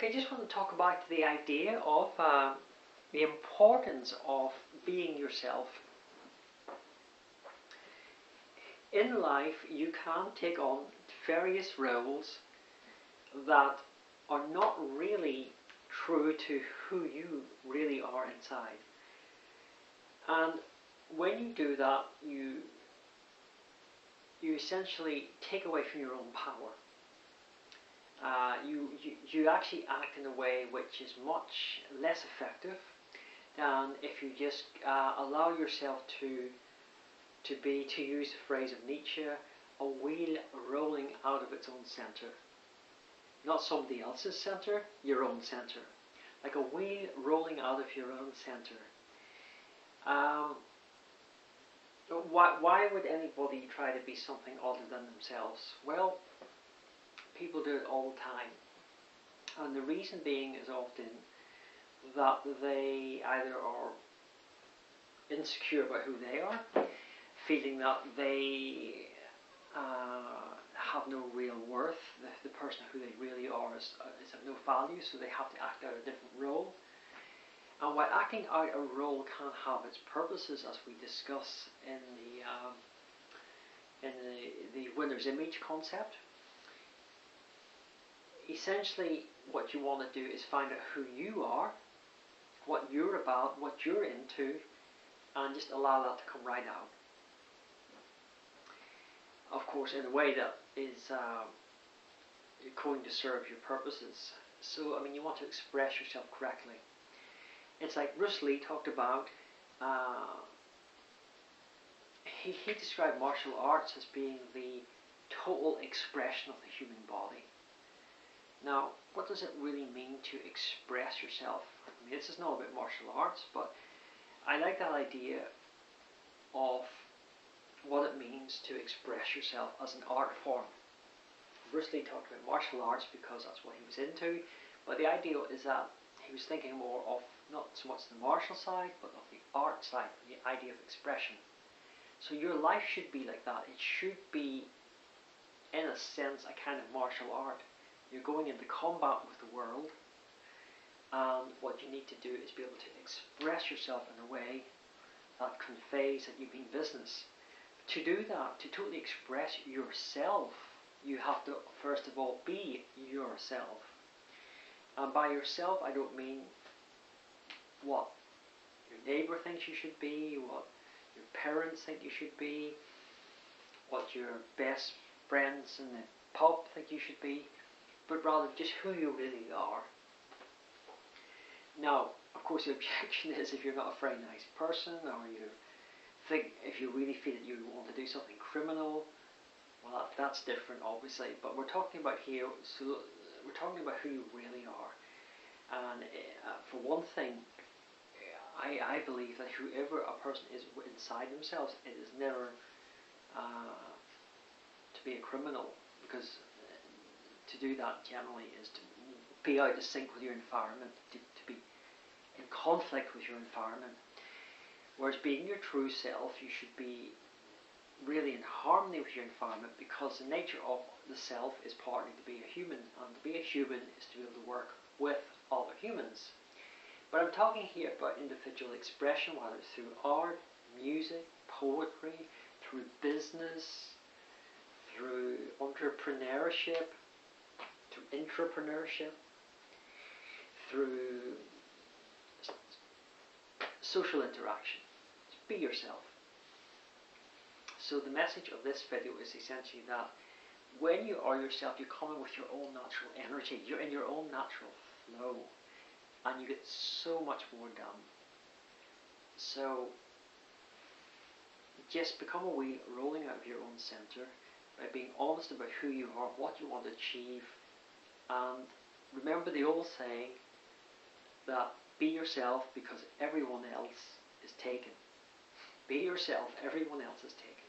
Okay, I just want to talk about the idea of the importance of being yourself. In life, you can take on various roles that are not really true to who you really are inside. And when you do that, you essentially take away from your own power. You actually act in a way which is much less effective than if you just allow yourself to be, to use the phrase of Nietzsche, a wheel rolling out of its own center. Not somebody else's center, your own center. Like a wheel rolling out of your own center. Why would anybody try to be something other than themselves? Well, people do it all the time. And the reason being is often that they either are insecure about who they are, feeling that they have no real worth, the person who they really are is of no value, so they have to act out a different role. And while acting out a role can have its purposes, as we discuss in the winner's image concept, essentially what you want to do is find out who you are, what you're about, what you're into, and just allow that to come right out. Of course, in a way that is going to serve your purposes. So, I mean, you want to express yourself correctly. It's like Bruce Lee talked about, he described martial arts as being the total expression of the human body. Now, what does it really mean to express yourself? I mean, this is not about martial arts, but I like that idea of what it means to express yourself as an art form. Bruce Lee talked about martial arts because that's what he was into, but the idea is that he was thinking more of not so much the martial side, but of the art side, the idea of expression. So your life should be like that. It should be, in a sense, a kind of martial art. You're going into combat with the world, and what you need to do is be able to express yourself in a way that conveys that you mean business. To do that, to totally express yourself, you have to first of all be yourself. And by yourself, I don't mean what your neighbour thinks you should be, what your parents think you should be, what your best friends in the pub think you should be, but rather just who you really are. Now, of course, the objection is if you're not a very nice person, or you think, if you really feel that you want to do something criminal, well, that's different, obviously. But we're talking about here, so we're talking about who you really are. And for one thing, I believe that whoever a person is inside themselves, it is never to be a criminal, because to do that generally is to be out of sync with your environment, to be in conflict with your environment. Whereas being your true self, you should be really in harmony with your environment, because the nature of the self is partly to be a human, and to be a human is to be able to work with other humans. But I'm talking here about individual expression, whether it's through art, music, poetry, through business, through entrepreneurship, through intrapreneurship, through social interaction. Just be yourself. So the message of this video is essentially that when you are yourself, you come in with your own natural energy. You're in your own natural flow, and you get so much more done. So just become a wheel rolling out of your own center by being honest about who you are, what you want to achieve, and remember the old saying that be yourself because everyone else is taken. Be yourself, everyone else is taken.